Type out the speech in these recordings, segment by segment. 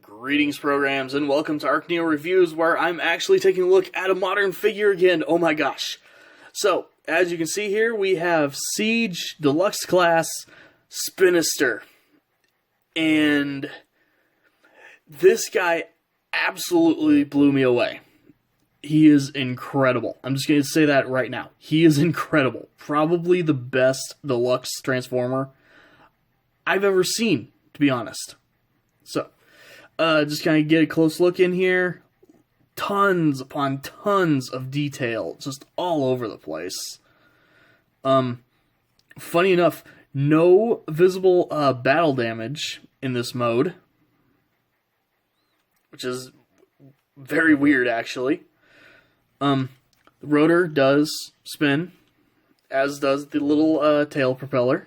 Greetings, programs, and welcome to ArcNeo Reviews, where I'm actually taking a look at a modern figure again. Oh my gosh. So, as you can see here, we have Siege Deluxe Class Spinister. And this guy absolutely blew me away. He is incredible. I'm just going to say that right now. He is incredible. Probably the best deluxe Transformer I've ever seen, to be honest. So, just kind of get a close look in here. Tons upon tons of detail, just all over the place. Funny enough, no visible battle damage in this mode, which is very weird, actually. The rotor does spin, as does the little tail propeller.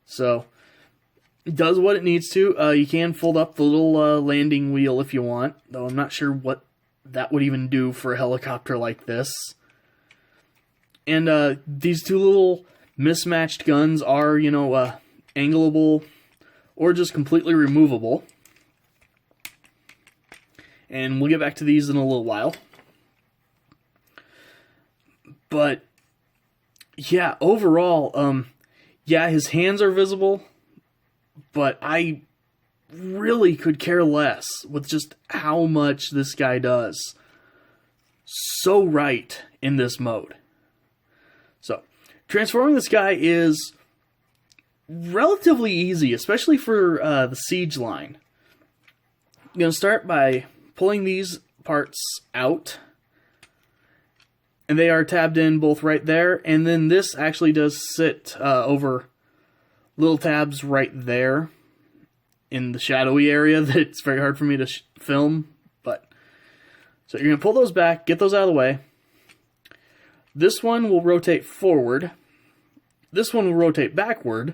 So, it does what it needs to. You can fold up the little landing wheel if you want, though I'm not sure what that would even do for a helicopter like this. And these two little mismatched guns are, angleable or just completely removable. And we'll get back to these in a little while. But, yeah, overall, his hands are visible. But I really could care less with just how much this guy does so right in this mode. So, transforming this guy is relatively easy, especially for the Siege line. I'm going to start by pulling these parts out. And they are tabbed in both right there. And then this actually does sit over little tabs right there in the shadowy area that it's very hard for me to film. But so you're going to pull those back, get those out of the way. This one will rotate forward. This one will rotate backward.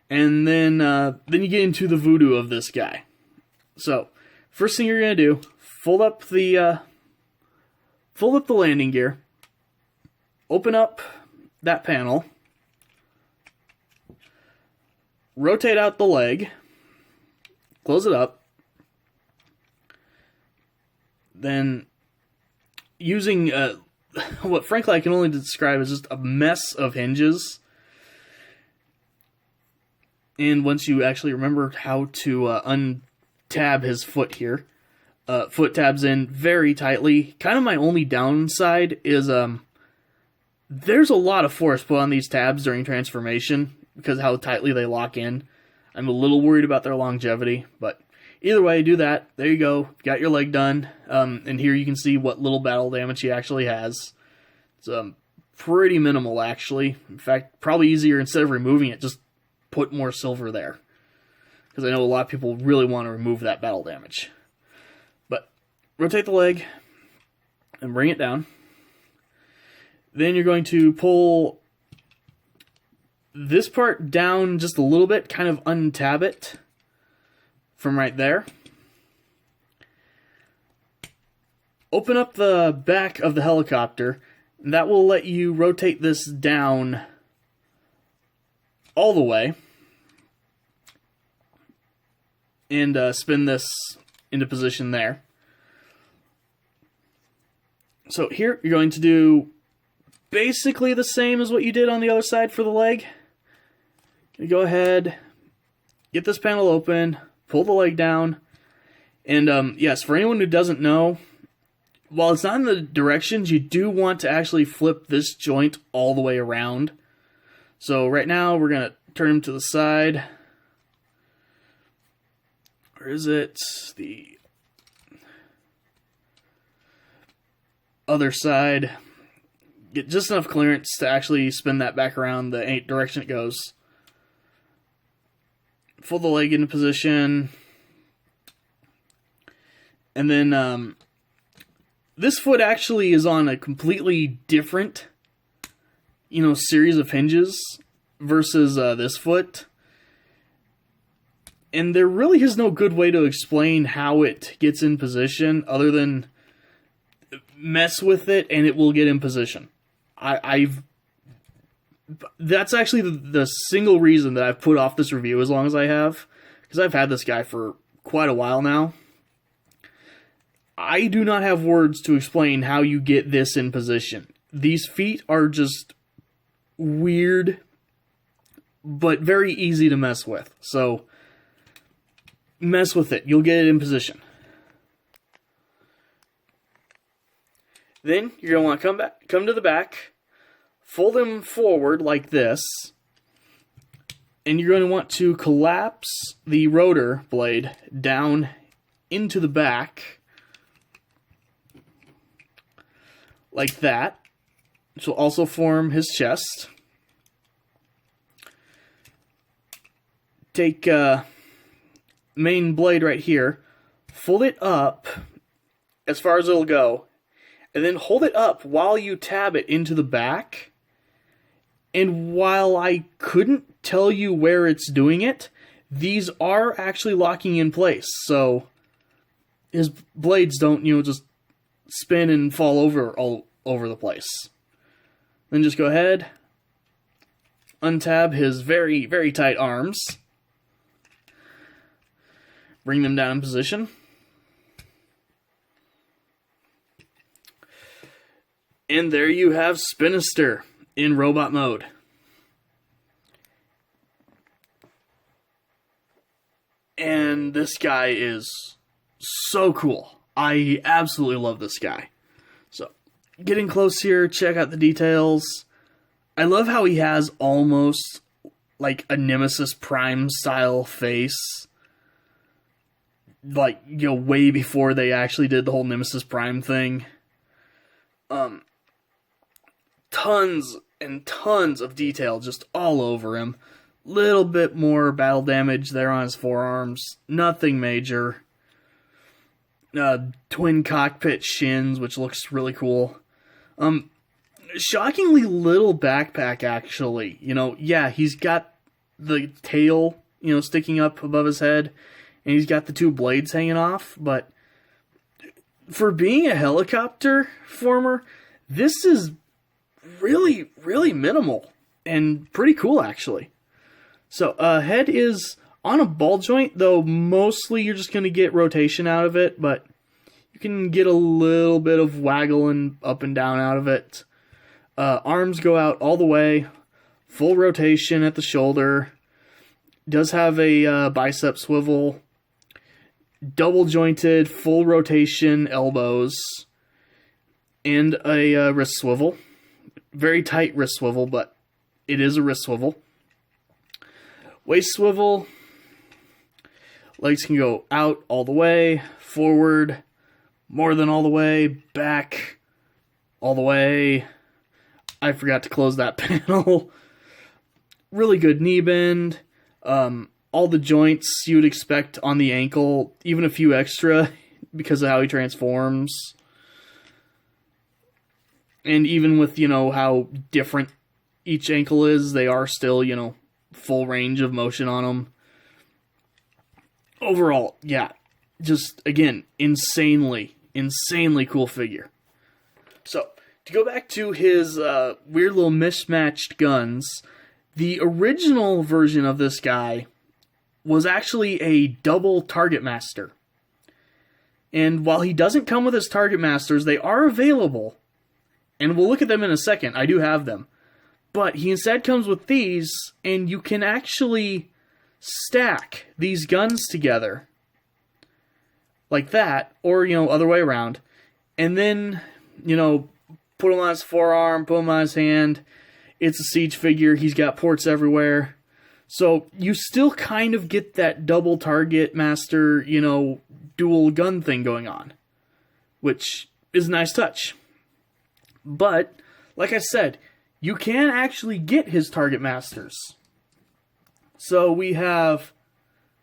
And then you get into the voodoo of this guy. So first thing you're going to do, fold up the landing gear. Open up that panel. Rotate out the leg, close it up, then using what frankly I can only describe as just a mess of hinges, and once you actually remember how to untab his foot here, foot tabs in very tightly. Kind of my only downside is there's a lot of force put on these tabs during transformation, because how tightly they lock in. I'm a little worried about their longevity, but either way, do that. There you go. Got your leg done. And here you can see what little battle damage he actually has. It's pretty minimal, actually. In fact, probably easier, instead of removing it, just put more silver there. Because I know a lot of people really want to remove that battle damage. But rotate the leg and bring it down. Then you're going to pull this part down just a little bit, kind of untab it from right there. Open up the back of the helicopter, and that will let you rotate this down all the way and spin this into position there. So here you're going to do basically the same as what you did on the other side for the leg. You go ahead, get this panel open, pull the leg down, and yes, for anyone who doesn't know, while it's not in the directions, you do want to actually flip this joint all the way around. So right now, we're going to turn him to the side. Where is it? The other side. Get just enough clearance to actually spin that back around the direction it goes. Fold the leg into position. And then this foot actually is on a completely different, series of hinges versus this foot. And there really is no good way to explain how it gets in position other than mess with it and it will get in position. I've That's actually the single reason that I've put off this review as long as I have, because I've had this guy for quite a while now. I do not have words to explain how you get this in position. These feet are just weird, but very easy to mess with. So, mess with it. You'll get it in position. Then, you're going to want to come to the back, fold them forward like this, and you're going to want to collapse the rotor blade down into the back, like that. Which will also form his chest. Take main blade right here, fold it up as far as it'll go, and then hold it up while you tab it into the back. And while I couldn't tell you where it's doing it, these are actually locking in place. So his blades don't, just spin and fall over all over the place. Then just go ahead, untab his very, very tight arms, bring them down in position, and there you have Spinister in robot mode. And this guy is so cool. I absolutely love this guy. So, getting close here, check out the details. I love how he has almost like a Nemesis Prime style face. Like, way before they actually did the whole Nemesis Prime thing. Tons and tons of detail just all over him. Little bit more battle damage there on his forearms. Nothing major. Twin cockpit shins, which looks really cool. Shockingly little backpack, actually. Yeah, he's got the tail, sticking up above his head, and he's got the two blades hanging off, but for being a helicopter former, this is really, really minimal, and pretty cool, actually. So, head is on a ball joint, though mostly you're just going to get rotation out of it, but you can get a little bit of waggling up and down out of it. Arms go out all the way, full rotation at the shoulder. Does have a bicep swivel, double jointed, full rotation elbows, and a wrist swivel. Very tight wrist swivel, but it is a wrist swivel. Waist swivel. Legs can go out all the way, forward, more than all the way, back, all the way. I forgot to close that panel. Really good knee bend. All the joints you would expect on the ankle, even a few extra because of how he transforms. And even with, how different each ankle is, they are still, full range of motion on them. Overall, yeah, just, again, insanely cool figure. So, to go back to his weird little mismatched guns, the original version of this guy was actually a double Target Master. And while he doesn't come with his Target Masters, they are available. And we'll look at them in a second. I do have them. But he instead comes with these, and you can actually stack these guns together. Like that, or, other way around. And then, put them on his forearm, put them on his hand. It's a siege figure. He's got ports everywhere. So you still kind of get that double Target Master, dual gun thing going on. Which is a nice touch. But, like I said, you can actually get his Target Masters. So we have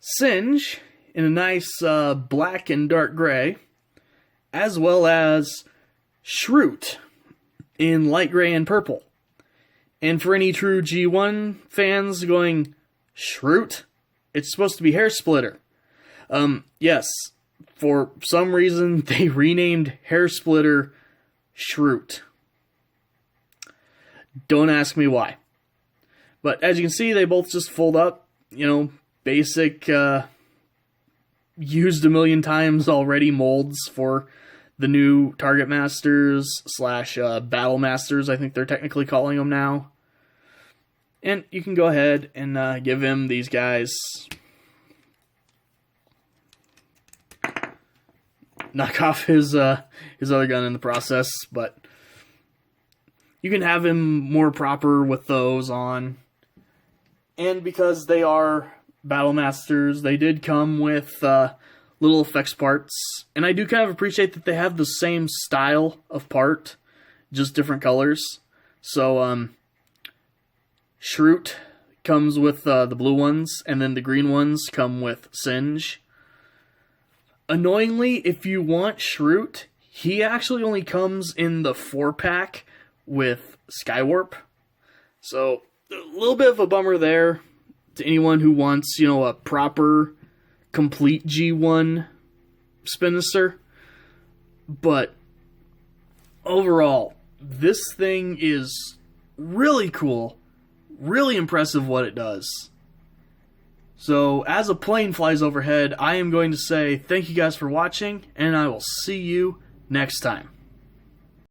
Singe in a nice black and dark gray, as well as Shroot in light gray and purple. And for any true G1 fans going, Shroot? It's supposed to be Hair Splitter. Yes, for some reason they renamed Hair Splitter Shroot. Don't ask me why. But as you can see, they both just fold up. You know, basic, used a million times already molds for the new Target Masters / Battle Masters, I think they're technically calling them now. And you can go ahead and give him these guys. Knock off his other gun in the process, but you can have him more proper with those on. And because they are Battle Masters, they did come with little effects parts. And I do kind of appreciate that they have the same style of part, just different colors. So, Shroot comes with the blue ones, and then the green ones come with Singe. Annoyingly, if you want Shroot, he actually only comes in the 4-pack with Skywarp. So, a little bit of a bummer there to anyone who wants, you know, a proper, complete G1 Spinister. But, overall, this thing is really cool. Really impressive what it does. So, as a plane flies overhead, I am going to say thank you guys for watching, and I will see you next time.